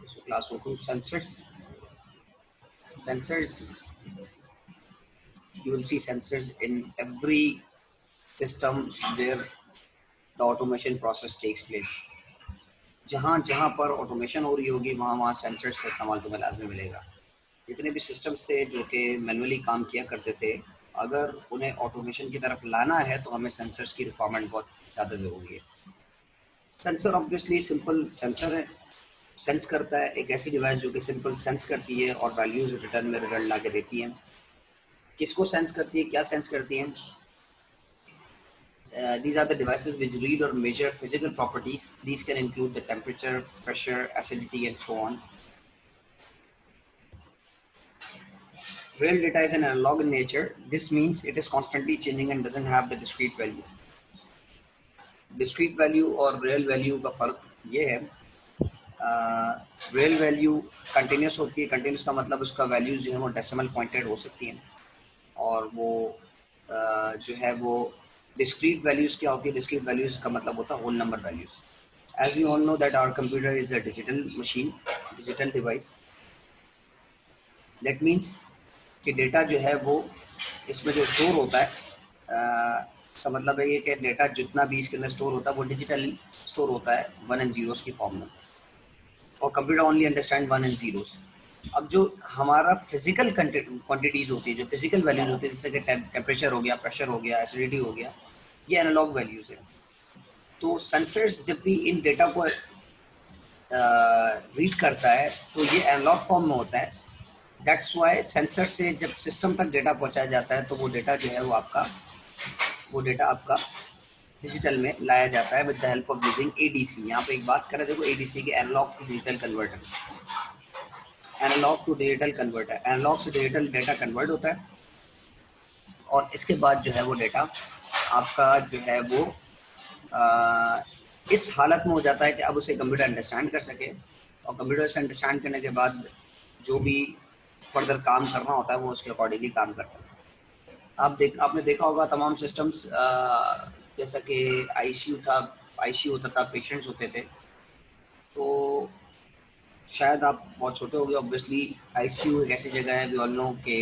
So class O2 sensors. Sensors, you will see sensors in every system where the automation process takes place. जहाँ जहाँ पर automation हो रही होगी वहाँ वहाँ सेंसर्स का इस्तेमाल तुम्हें लाजमी मिलेगा. जितने भी सिस्टम्स थे जो कि मैनुअली काम किया करते थे, अगर उन्हें ऑटोमेशन की तरफ लाना है तो हमें सेंसर्स की रिक्वायरमेंट बहुत ज़्यादा ज़रूरी है. सेंसर ऑब्वियसली सिंपल सेंसर है, सेंस करता है. एक ऐसी डिवाइस जो कि सिंपल सेंस करती है और वैल्यूज रिटर्न में रिजल्ट ला के देती है. किसको सेंस करती है, क्या सेंस करती है? These are the devices which read or measure physical properties. These can include the temperature, pressure, acidity, and so on. Real data is an analog in nature. This means it is constantly changing and doesn't have the discrete value. Discrete value और real value का फर्क ये है, real value continuous होती है. Continuous का मतलब उसका values जो है वो decimal pointed हो सकती हैं, और वो जो है वो discrete values क्या होती है? Discrete values का मतलब होता है whole number values. As we all know that our computer is the digital machine, digital device. That means कि डेटा जो है वो इसमें जो स्टोर होता है, इसका मतलब है ये कि डेटा जितना भी इसके अंदर स्टोर होता है वो डिजिटल स्टोर होता है 1 and 0 की फॉर्म में, और कंप्यूटर ओनली अंडरस्टैंड 1 and 0. अब जो हमारा फिजिकल क्वांटिटीज होती है, जो फिजिकल वैल्यूज होती है, जैसे कि टेम्परेचर हो गया, प्रेशर हो गया, एसिडिटी हो गया, ये एनालॉग वैल्यूज है. तो सेंसर्स जब भी इन डेटा को रीड करता है तो ये एनालॉग फॉर्म में होता है. दैट्स वाई सेंसर से जब सिस्टम तक डेटा पहुंचाया जाता है तो वो डेटा जो है वो डेटा आपका डिजिटल में लाया जाता है with the help of using ADC. यहाँ पे एक बात करें, देखो एडीसी के analog to digital converter. Analog to digital converter, analog से डिजिटल डेटा कन्वर्ट होता है, और इसके बाद जो है वो डेटा आपका जो है वो इस हालत में हो जाता है कि अब उसे कंप्यूटर अंडरस्टैंड कर सके, और कंप्यूटर से अंडरस्टैंड करने के बाद जो भी फर्दर काम करना होता है वो उसके अकॉर्डिंगली काम करता है. आपने देखा होगा तमाम सिस्टम्स, जैसा कि आईसीयू होता था, पेशेंट्स होते थे. तो शायद आप बहुत छोटे हो गए, ऑब्वियसली आईसीयू एक ऐसी जगह है, वी ऑल नो के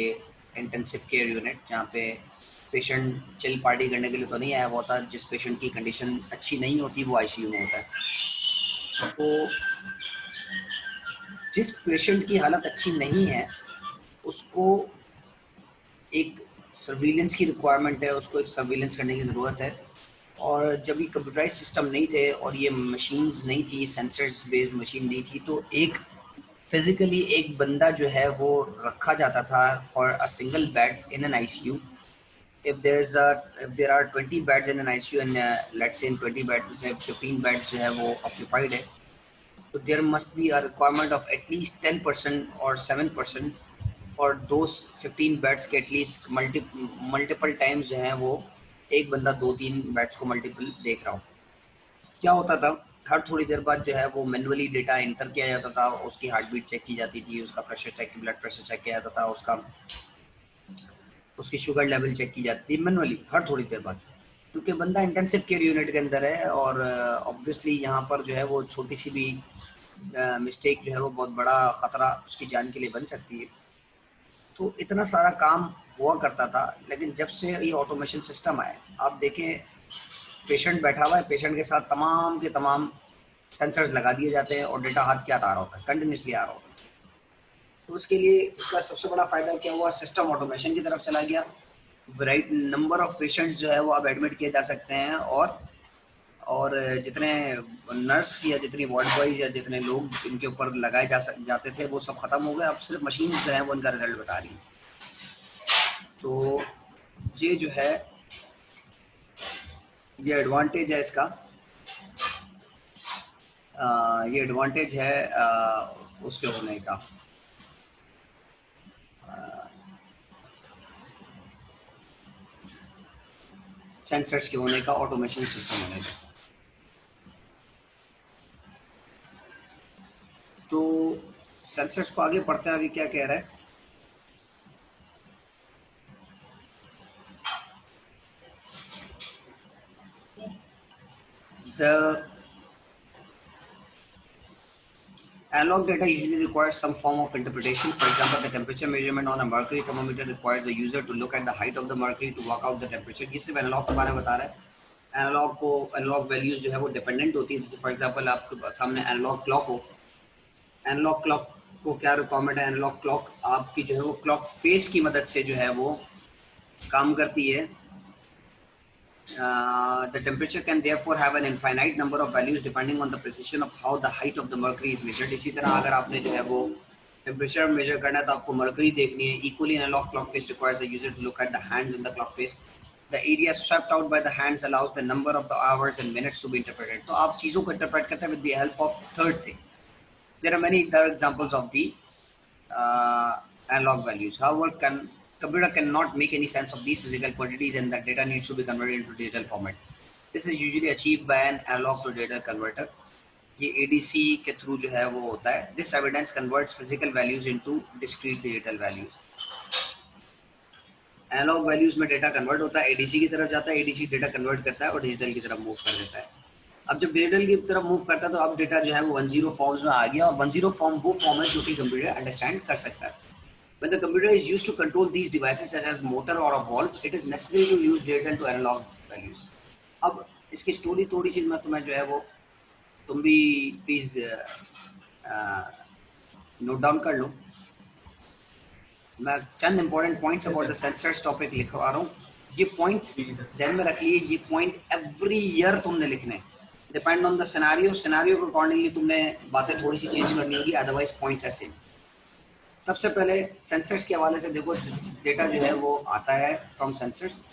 इंटेंसिव केयर यूनिट, जहाँ पे पेशेंट चिल पार्टी करने के लिए तो नहीं आया हुआ होता. जिस पेशेंट की कंडीशन अच्छी नहीं होती वो आईसीयू में होता है. तो जिस पेशेंट की हालत अच्छी नहीं है उसको एक सर्विलेंस की रिक्वायरमेंट है, उसको एक सर्विलेंस करने की ज़रूरत है. और जब ये कंप्यूटराइज सिस्टम नहीं थे और ये मशीन्स नहीं थी, सेंसर्स बेस्ड मशीन नहीं थी, तो एक फिजिकली एक बंदा जो है वो रखा जाता था for a single bed in an ICU. if there are 20 beds in an ICU, and let's say in 20 beds से 15 beds जो है वो occupied है, तो there must be a requirement of at least 10% or 7% for those 15 beds के at least multiple times जो है वो एक बंदा 2-3 बेड्स को मल्टीपल देख रहा हो. क्या होता था, हर थोड़ी देर बाद जो है वो मैनुअली डेटा एंटर किया जाता था, उसकी हार्ट बीट चेक की जाती थी, उसका pressure check, blood pressure check किया जाता था, उसकी शुगर लेवल चेक की जाती थी मैनुअली हर थोड़ी देर बाद, क्योंकि बंदा इंटेंसिव केयर यूनिट के अंदर है, और ऑब्वियसली यहाँ पर जो है वो छोटी सी भी मिस्टेक जो है वो बहुत बड़ा ख़तरा उसकी जान के लिए बन सकती है. तो इतना सारा काम हुआ करता था. लेकिन जब से ये ऑटोमेशन सिस्टम आए, आप देखें पेशेंट बैठा हुआ है, पेशेंट के साथ तमाम के तमाम सेंसर्स लगा दिए जाते हैं और डेटा हाथ क्या आ रहा होता है, कंटिन्यूसली आ रहा होता है. तो उसके लिए इसका सबसे बड़ा फ़ायदा क्या हुआ, सिस्टम ऑटोमेशन की तरफ चला गया. राइट नंबर ऑफ पेशेंट्स जो है वो अब एडमिट किए जा सकते हैं, और जितने नर्स या जितनी वार्ड बॉयज या जितने लोग इनके ऊपर लगाए जाते थे वो सब ख़त्म हो गए. अब सिर्फ मशीन जो है वो इनका रिजल्ट बता रही है. तो ये जो है ये एडवांटेज है इसका, ये एडवांटेज है उसके होने का, सेंसर्स के होने का, ऑटोमेशन सिस्टम होने का. तो सेंसर्स को आगे पढ़ते हैं, आगे क्या कह रहा है. The Analog data usually requires some form of interpretation. For example, the temperature measurement on a mercury thermometer requires the user to look at the height of the mercury to work out the temperature. ये सिर्फ analogue के बारे में बता रहा है. Analogue values जो है वो डिपेंडेंट होती है. जैसे फॉर एग्जांपल आपके सामने एनालॉग क्लॉक हो. एनालॉग क्लॉक को क्या रिक्वायरमेंट है? एनालॉग क्लॉक आपकी जो है वो क्लॉक फेस की मदद से जो है वो काम करती है. The temperature can therefore have an infinite number of values depending on the precision of how the height of the mercury is measured. इसी तरह अगर आपने जो है वो temperature measure करना है तो आपको mercury देखनी है. Equally, analog clock face requires the user to look at the hands in the clock face. The area swept out by the hands allows the number of the hours and minutes to be interpreted. तो आप चीज़ों को interpret करते हैं with the help of third thing. There are many other examples of the analog values. However, computer cannot make any sense of these physical quantities and the data needs to be converted into digital format. This is usually achieved by an analog to digital converter. ये ADC के through जो है वो होता है. This evidence converts physical values into discrete digital values. Analog values में data convert होता है, ADC की तरफ जाता है, ADC डेटा कन्वर्ट करता है और डिजिटल की तरफ मूव कर देता है. अब जब डिजिटल की तरफ मूव करता है तो अब डेटा जो है वो 10 फॉर्म्स में आ गया और 10 फॉर्म वो फॉर्म है जो कि कंप्यूटर अंडरस्टैंड कर सकता है. When the computer is used to control these devices such as motor or a valve, it is necessary to use digital to analog values. अब इसकी स्टोरी थोड़ी सी मैं तुम्हें जो है वो तुम भी प्लीज नोट डाउन कर लो. मैं चंद important points about the sensors topic लिखवा रहा हूँ. ये पॉइंट्स ध्यान में रखिए. ये पॉइंट एवरी ईयर तुमने लिखने. डिपेंड ऑन द सिनेरियो के अकॉर्डिंगली तुमने बातें थोड़ी सी चेंज करनी होगी, अदरवाइज पॉइंट्स ऐसे. सबसे पहले सेंसर्स के हवाले से देखो. डेटा जो है वो आता है फ्रॉम सेंसर्स.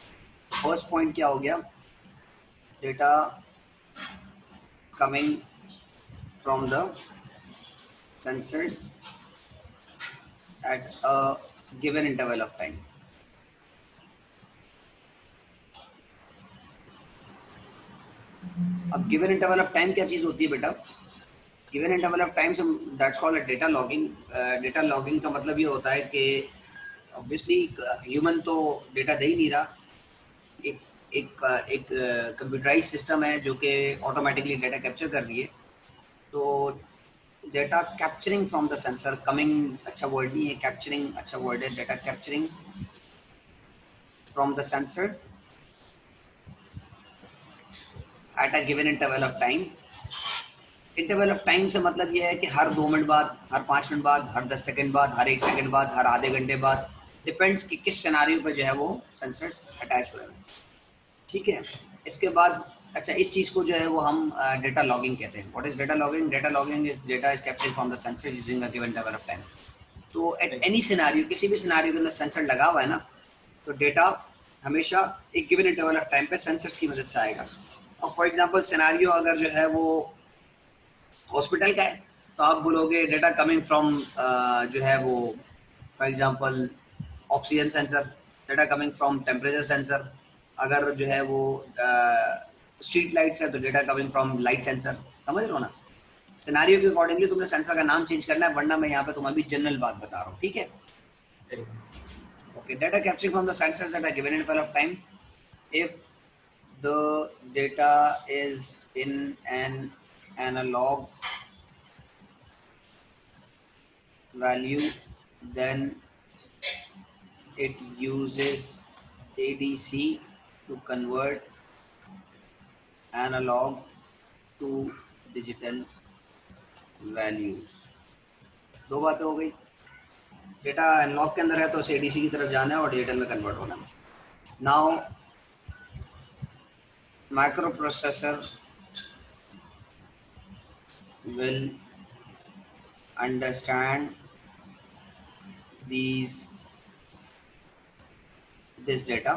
फर्स्ट पॉइंट क्या हो गया? Data coming from the sensors at a given interval of time. अब गिवन इंटरवल ऑफ टाइम क्या चीज होती है बेटा? Given interval of time, that's called data logging. Data logging का मतलब ये होता है कि ऑब्वियसली ह्यूमन तो डेटा दे ही नहीं रहा. एक कंप्यूटराइज सिस्टम है जो कि ऑटोमेटिकली डेटा कैप्चर कर रही है. तो data capturing from the sensor, coming अच्छा वर्ड नहीं है, कैप्चरिंग अच्छा वर्ड है. Data capturing from the sensor at a given interval of time. Interval of time से मतलब ये है कि हर 2 मिनट बाद, हर 5 मिनट बाद, हर 10 सेकंड बाद, हर 1 सेकंड बाद, हर आधे घंटे बाद. डिपेंड्स कि किस सिनेरियो पे जो है वो सेंसर्स अटैच हुए हैं. ठीक है. इसके बाद अच्छा इस चीज़ को जो है वो हम डेटा लॉगिंग कहते हैं. What is data logging? Data logging is data is captured from the sensor using a given interval of time. तो एट एनी सिनेरियो, किसी भी सिनेरियो के अंदर सेंसर लगा हुआ है ना, तो डेटा हमेशा एक गिवन इंटरवल ऑफ टाइम पे सेंसर्स की मदद से आएगा. और फॉर एग्जांपल सिनेरियो अगर जो है वो हॉस्पिटल का है तो आप बोलोगे डेटा कमिंग फ्रॉम जो है वो for example oxygen sensor, data coming from temperature sensor. अगर जो है वो स्ट्रीट लाइट्स है तो data coming from light sensor. समझ रहे हो ना? सिनेरियो के अकॉर्डिंगली तुमने सेंसर का नाम चेंज करना है, वरना मैं यहाँ पे तुम्हें अभी जनरल बात बता रहा हूँ. ठीक है. Okay. Data capturing from the sensors at a given interval of time. If the data is in an analog value, then it uses ADC to convert analog to digital values. 2 बातें हो गई. Data analogue के अंदर है तो उसे ADC की तरफ जाना है और डिजिटल में कन्वर्ट होना है. Now micro processor will understand this data,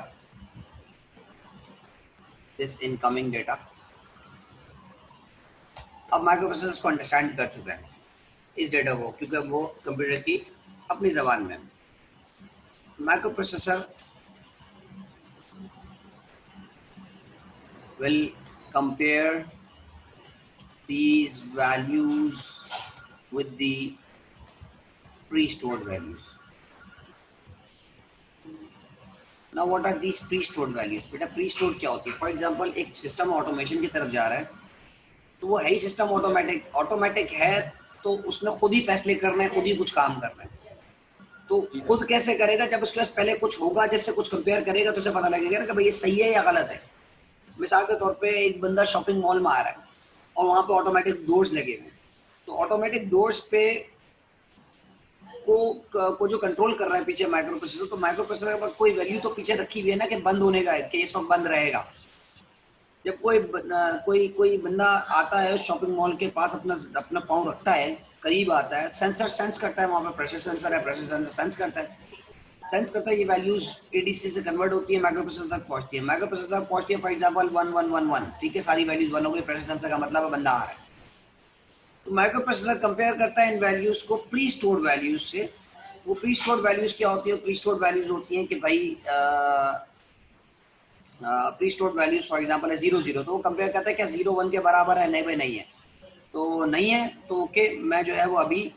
this incoming data. अब माइक्रो प्रोसेसर को अंडरस्टैंड कर चुका है इस डेटा को, क्योंकि वो कंप्यूटर की अपनी जबान में. Micro processor will compare these values with the pre-stored values. Now what are these pre-stored values? बेटा pre-stored क्या होती है? फॉर एग्जांपल एक सिस्टम ऑटोमेशन की तरफ जा रहा है तो वो है ही सिस्टम ऑटोमेटिक है तो उसने खुद ही फैसले करने हैं, खुद ही कुछ काम करना है। तो खुद कैसे करेगा? जब उसके पास पहले कुछ होगा जिससे कुछ कंपेयर करेगा तो उसे पता लगेगा ना कि भाई ये सही है या गलत है। मिसाल के तौर पे एक बंदा शॉपिंग मॉल में आ रहा है और वहां पे ऑटोमेटिक डोर्स लगे हुए हैं, तो ऑटोमेटिक डोर्स पे को जो कंट्रोल कर रहा है पीछे माइक्रो प्रोसेसर, तो माइक्रो प्रोसेसर के पास कोई वैल्यू तो पीछे रखी हुई है ना कि बंद होने का है, कि इस वक्त बंद रहेगा। जब कोई बंदा आता है शॉपिंग मॉल के पास, अपना अपना पाँव रखता है, करीब आता है, सेंसर सेंस करता है, वहां पे प्रेशर सेंसर है, प्रेशर सेंसर सेंस करता है, ये वैल्यूज एडीसी से कन्वर्ट होती है, माइक्रो प्रोसेसर तक पहुंचती है, माइक्रो प्रोसेसर तक पहुंचती है, फॉर एग्जांपल 1111, ठीक है, सारी वैल्यूज 1 हो गई, प्रेशर सेंसर का मतलब है बंदा आ रहा है। तो माइक्रो प्रोसेसर कंपेयर करता है इन वैल्यूज को प्री स्टोर्ड वैल्यूज से। वो प्री स्टोर्ड वैल्यूज क्या होती है? प्री स्टोर्ड वैल्यूज होती हैं कि भाई pre stored values for example है 00, तो वो कंपेयर करता है क्या 01 के बराबर है? नहीं भाई नहीं है। तो नहीं है तो ओके, मैं जो है वो अभी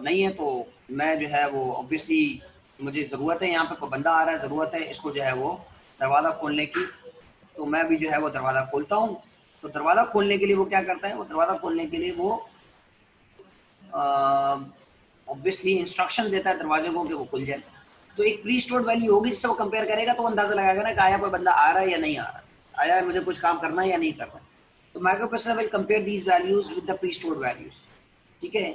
नहीं है, तो मैं जो है वो ऑब्वियसली मुझे ज़रूरत है, यहाँ पे कोई बंदा आ रहा है, ज़रूरत है इसको जो है वो दरवाज़ा खोलने की, तो मैं भी जो है वो दरवाज़ा खोलता हूँ। तो दरवाज़ा खोलने के लिए वो क्या करता है? वो दरवाज़ा खोलने के लिए वो ऑब्वियसली इंस्ट्रक्शन देता है दरवाजे को कि वो खुल जाए। तो एक प्री स्टोर्ड वैल्यू होगी जिससे वो कंपेयर करेगा, तो वो अंदाजा लगाएगा ना कि आया कोई बंदा आ रहा है या नहीं आ रहा, आया है, मुझे कुछ काम करना है या नहीं करना। तो microprocessor will compare these values with the pre stored values, ठीक है।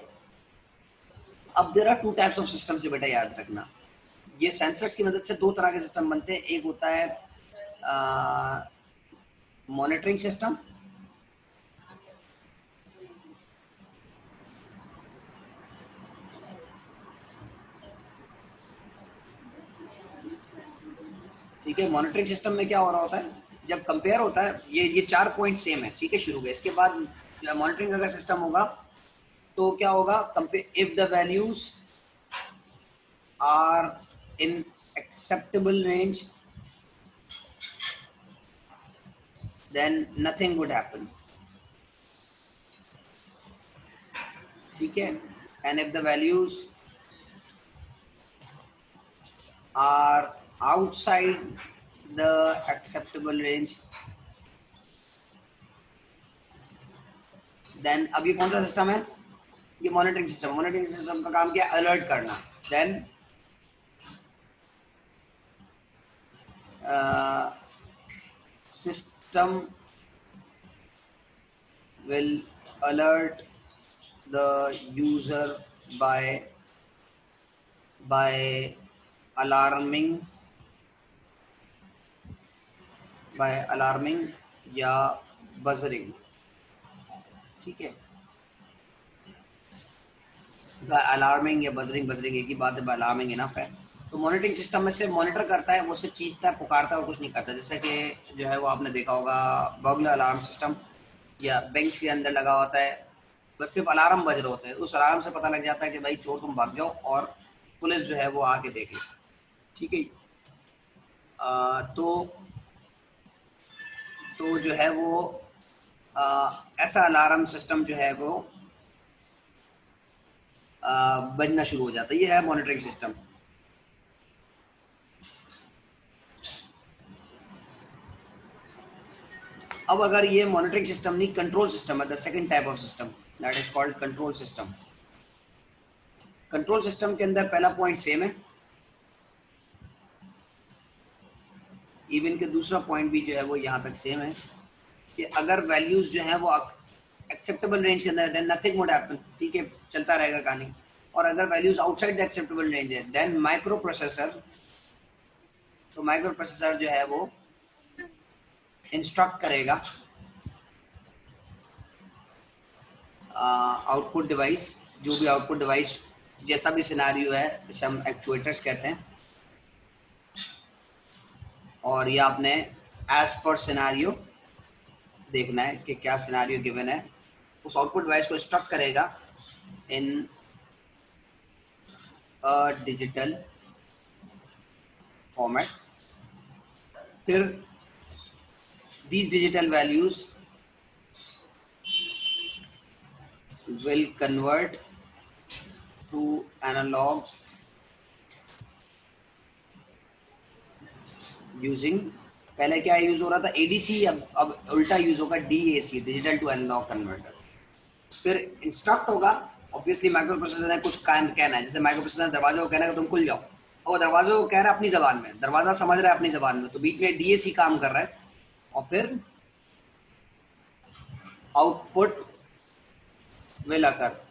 अब there are two types of system से बेटा याद रखना, ये सेंसर्स की मदद से दो तरह के सिस्टम बनते हैं। एक होता है मॉनिटरिंग सिस्टम, ठीक है। मॉनिटरिंग सिस्टम में क्या हो रहा होता है? जब कंपेयर होता है, ये 4 पॉइंट सेम है, ठीक है, शुरू के। इसके बाद मॉनिटरिंग अगर सिस्टम होगा तो क्या होगा? If the values are in acceptable range then nothing would happen, ठीक है। And if the values are outside the acceptable range, then अब ये कौन सा सिस्टम है? ये मॉनिटरिंग सिस्टम। मॉनिटरिंग सिस्टम का काम क्या है? अलर्ट करना। Then system will alert the user by alarming या buzzing, ठीक है। अलार्मिंग या बजरिंग एक ही बात है, अलार्मिंग इनफ है। तो मॉनिटरिंग सिस्टम में से मॉनिटर करता है, वो सिर्फ चीखता है, पुकारता है और कुछ नहीं करता। जैसे कि जो है वो आपने देखा होगा बर्गलर अलार्म सिस्टम या बैंक के अंदर लगा होता है, बस सिर्फ अलार्म बज रहे होते हैं, उस अलार्म से पता लग जाता है कि भाई चोर तुम भाग जाओ और पुलिस जो है वो आके देख ले, ठीक है। तो जो है वो ऐसा अलार्म सिस्टम जो है वो बजना शुरू हो जाता है। ये है मॉनिटरिंग सिस्टम। अब अगर ये मॉनिटरिंग सिस्टम नहीं, कंट्रोल सिस्टम है, the second type of system that is called control system. Control system के अंदर पहला पॉइंट सेम है, इवन के दूसरा पॉइंट भी जो है वो यहाँ तक सेम है कि अगर वैल्यूज जो है वो एक्सेप्टेबल रेंज के अंदर, देन नथिंग वुड हैपन, ठीक है, चलता रहेगा कहानी। और अगर values outside the acceptable range है, देन माइक्रो प्रोसेसर, तो माइक्रो प्रोसेसर जो है वो इंस्ट्रक्ट करेगा आउटपुट डिवाइस, जो भी आउटपुट डिवाइस जैसा भी सिनेरियो है, जिसे हम एक्चुएटर्स कहते हैं, और ये आपने एज पर सिनेरियो देखना है कि क्या सिनेरियो गिवन है, उस आउटपुट डिवाइस को इंस्ट्रक्ट करेगा इन अ डिजिटल फॉर्मेट। फिर these digital values will convert to analog using पहले क्या यूज हो रहा था, एडीसी, अब उल्टा यूज होगा DAC, digital to analog converter. फिर इंस्ट्रक्ट होगा, ऑब्वियसली माइक्रो प्रोसेसर ने कुछ काम कहना है, जैसे माइक्रो प्रोसेसर दरवाजे को कहना है कि तुम खुल जाओ, और दरवाजे को कह रहा है अपनी जबान में, दरवाजा समझ रहा है अपनी जबान में, तो बीच में डीएसी काम कर रहा है, और फिर आउटपुट विल अकर।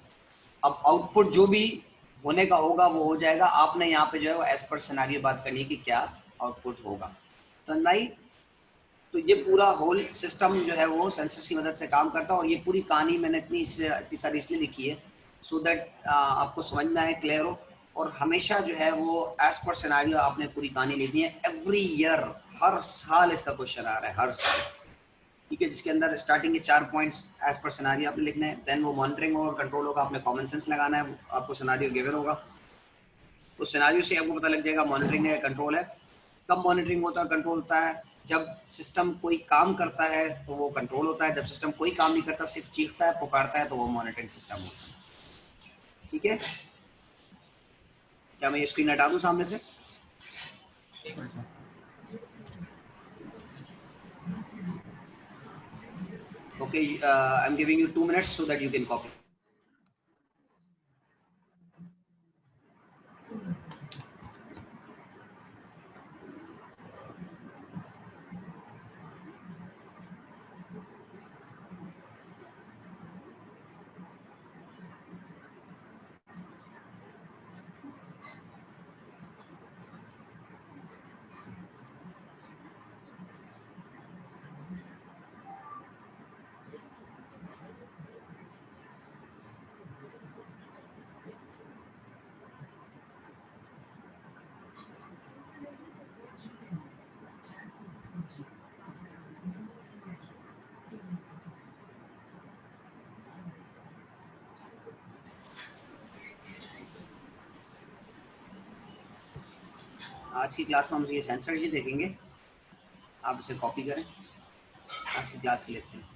अब आउटपुट जो भी होने का होगा वो हो जाएगा। आपने यहाँ पे जो है वो एज पर सिनेरियो बात करनी है कि क्या आउटपुट होगा। तो भाई, तो ये पूरा होल सिस्टम जो है वो सेंसर्स की मदद से काम करता है। और ये पूरी कहानी मैंने इतनी सारी इसलिए लिखी है सो दैट आपको समझ में आए, क्लियर हो। और हमेशा जो है वो एज पर सिनेरियो आपने पूरी कहानी लिखनी है। एवरी ईयर, हर साल इसका क्वेश्चन आ रहा है, हर साल, ठीक है, जिसके अंदर स्टार्टिंग के 4 पॉइंट्स एज पर सिनेरियो आपने लिखना है, देन वो मॉनिटरिंग और कंट्रोल होगा, आपने कॉमन सेंस लगाना है, आपको सिनेरियो गिवन होगा, उस सिनेरियो से आपको पता लग जाएगा मॉनिटरिंग है कंट्रोल है। कब मॉनिटरिंग होता है, कंट्रोल होता है, जब सिस्टम कोई काम करता है तो वो कंट्रोल होता है, जब सिस्टम कोई काम नहीं करता, सिर्फ चीखता है, पुकारता है, तो वो मॉनिटरिंग सिस्टम होता है। ठीक है, क्या मैं ये स्क्रीन हटा दूं सामने से? Okay, I am giving you 2 minutes so that you can copy. आज की क्लास में हम ये सेंसर जी देखेंगे, आप इसे कॉपी करें, आज की क्लास लेते हैं।